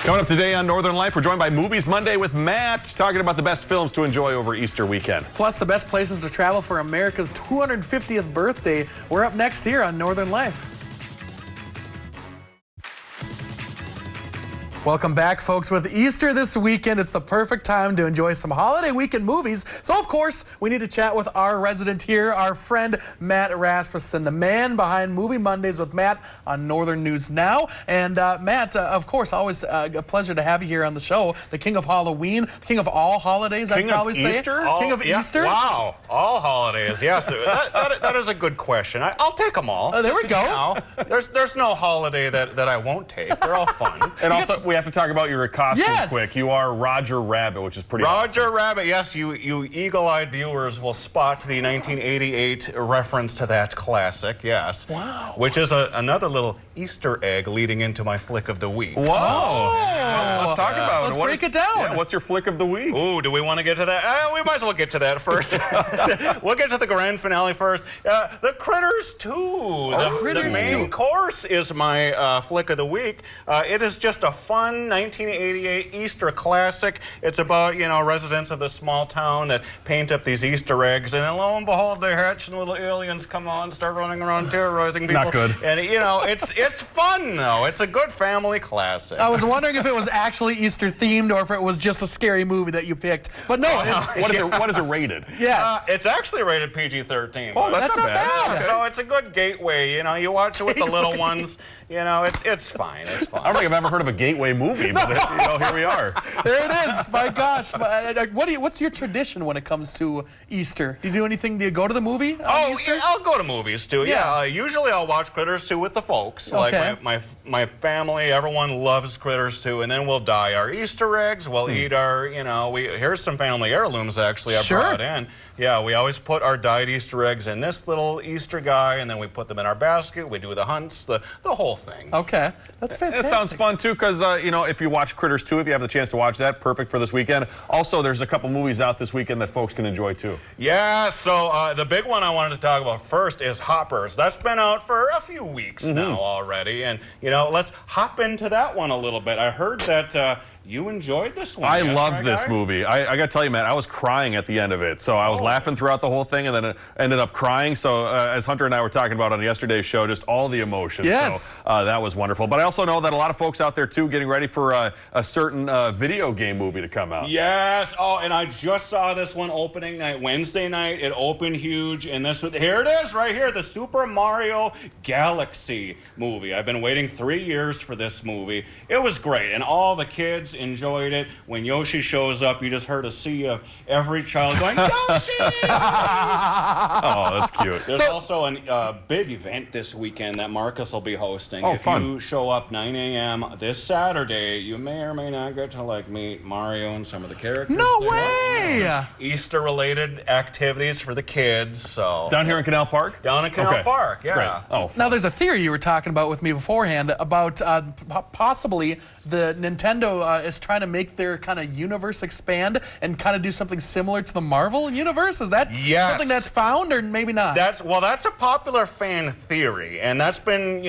Coming up today on Northern Life, we're joined by Movies Monday with Matt, talking about the best films to enjoy over Easter weekend. Plus, the best places to travel for America's 250th birthday. We're up next here on Northern Life. Welcome back, folks. With Easter this weekend, it's the perfect time to enjoy some holiday weekend movies. So, of course, we need to chat with our resident here, our friend Matt Rasmussen, the man behind Movie Mondays with Matt on Northern News Now. And Matt, of course, always a pleasure to have you here on the show. The king of Halloween, the king of all holidays, I'd probably say. King of Easter? Wow, all holidays. Yes, that is a good question. I'll take them all. There we go. There's no holiday that I won't take. They're all fun. And also, we have to talk about your costume quick. You are Roger Rabbit, which is pretty awesome. Roger Rabbit, yes, you eagle-eyed viewers will spot the 1988 reference to that classic, yes. Wow. Which is another little Easter egg leading into my flick of the week. Whoa. Well, let's talk about it. Let's break it down. Yeah, what's your flick of the week? Ooh, do we want to get to that? We might as well get to that first. We'll get to the grand finale first. The Critters 2. The main course is my flick of the week. It is just a fun 1988 Easter classic. It's about, residents of this small town that paint up these Easter eggs, and then lo and behold, they hatch and little aliens come on and start running around terrorizing people. Not good. And, it's fun, though. It's a good family classic. I was wondering if it was actually Easter themed or if it was just a scary movie that you picked. But no, it's... What is it rated? Yes. It's actually rated PG-13. Oh, that's not bad. So it's a good gateway. You watch it with the little ones. It's fine. It's fine. I don't think I've ever heard of a gateway movie, but here we are. There it is. My gosh. What's your tradition when it comes to Easter? Do you do anything? Do you go to the movie on Easter? Yeah, I'll go to movies too. Yeah. Usually I'll watch Critters 2 with the folks. Okay. Like my family, everyone loves Critters 2, and then we'll dye our Easter eggs. We'll eat our, here's some family heirlooms actually I brought in. Yeah, we always put our dyed Easter eggs in this little Easter guy, and then we put them in our basket. We do the hunts, the whole thing. Okay, that's fantastic. It sounds fun, too, because, if you watch Critters 2, if you have the chance to watch that, perfect for this weekend. Also, there's a couple movies out this weekend that folks can enjoy, too. Yeah, so the big one I wanted to talk about first is Hoppers. That's been out for a few weeks now already, and, let's hop into that one a little bit. I heard that... you enjoyed this one. I loved this movie. I got to tell you, Matt, I was crying at the end of it. So I was laughing throughout the whole thing, and then it ended up crying. So as Hunter and I were talking about on yesterday's show, just all the emotions. Yes. So that was wonderful. But I also know that a lot of folks out there, too, getting ready for a certain video game movie to come out. Yes. Oh, and I just saw this one opening night, Wednesday night. It opened huge. And here it is right here, the Super Mario Galaxy movie. I've been waiting 3 years for this movie. It was great. And all the kids enjoyed it. When Yoshi shows up, you just heard a sea of every child going, Yoshi! Oh, that's cute. There's also a big event this weekend that Marcus will be hosting. Oh, if fun. you show up 9 a.m. this Saturday, you may or may not get to meet Mario and some of the characters. No way! Easter-related activities for the kids. So Down here in Canal Park? Down in Canal Park, yeah. Great. Oh, now, there's a theory you were talking about with me beforehand about possibly the Nintendo is trying to make their kind of universe expand and kind of do something similar to the Marvel universe. Is that something that's found, or maybe not? That's a popular fan theory, and that's been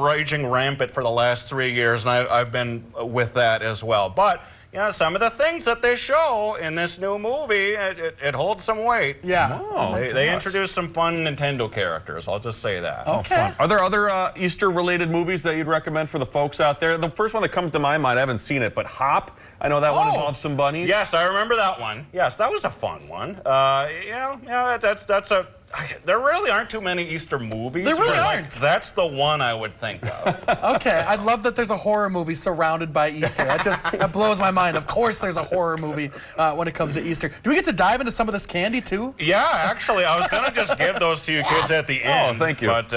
raging rampant for the last 3 years, and I've been with that as well. But some of the things that they show in this new movie, it holds some weight. Yeah. Oh, they introduced some fun Nintendo characters. I'll just say that. Okay. Fun. Are there other Easter-related movies that you'd recommend for the folks out there? The first one that comes to my mind, I haven't seen it, but Hop. I know that one involves some bunnies. Yes, I remember that one. Yes, that was a fun one. That's a... There really aren't too many Easter movies. There really aren't. That's the one I would think of. Okay, I love that there's a horror movie surrounded by Easter. That blows my mind. Of course there's a horror movie when it comes to Easter. Do we get to dive into some of this candy, too? Yeah, actually, I was going to just give those to you kids at the end. Oh, thank you. But,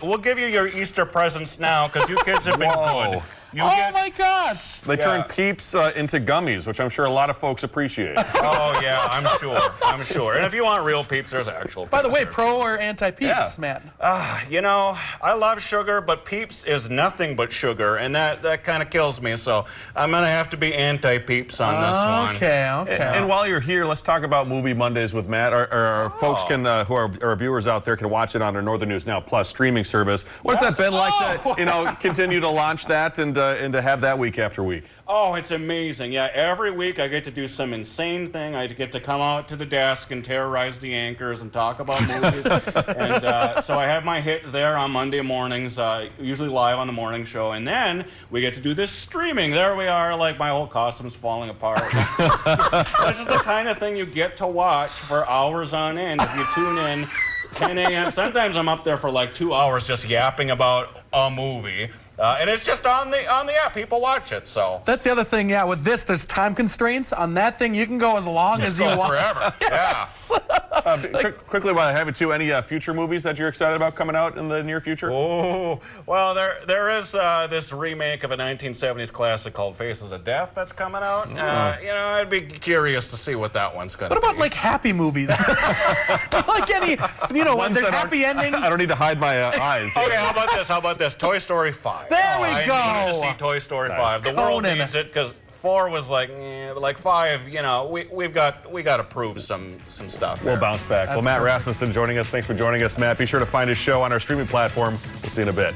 we'll give you your Easter presents now because you kids have been good. My gosh! They turn Peeps into gummies, which I'm sure a lot of folks appreciate. Oh, yeah, I'm sure. And if you want real Peeps, there's actual Peeps. By the way, pro or anti-Peeps, Matt? I love sugar, but Peeps is nothing but sugar, and that kind of kills me, so I'm going to have to be anti-Peeps on this one. Okay. And while you're here, let's talk about Movie Mondays with Matt. Our folks who are our viewers out there can watch it on our Northern News Now Plus streaming service. What's that been like to, continue to launch that and to have that week after week? Oh, it's amazing. Yeah, every week I get to do some insane thing. I get to come out to the desk and terrorize the anchors and talk about movies. And so I have my hit there on Monday mornings, usually live on the morning show. And then we get to do this streaming. There we are, like my whole costume's falling apart. This is the kind of thing you get to watch for hours on end if you tune in 10 a.m. Sometimes I'm up there for like 2 hours just yapping about a movie. And it's just on the app. People watch it, so. That's the other thing, yeah. With this, there's time constraints. On that thing, you can go as long as you want. Forever. Yes. Quickly, while I have it too, any future movies that you're excited about coming out in the near future? Oh, well, there is this remake of a 1970s classic called Faces of Death that's coming out. You know, I'd be curious to see what that one's going to be. What about, like, happy movies? Like any, you know, when there's happy endings? I don't need to hide my eyes. Okay, how about this? Toy Story 5. There we go. I need to see Toy Story 5. The world needs it because 4 was like 5. You know, we got to prove some stuff. We'll bounce back. Well, Matt Rasmussen joining us. Thanks for joining us, Matt. Be sure to find his show on our streaming platform. We'll see you in a bit.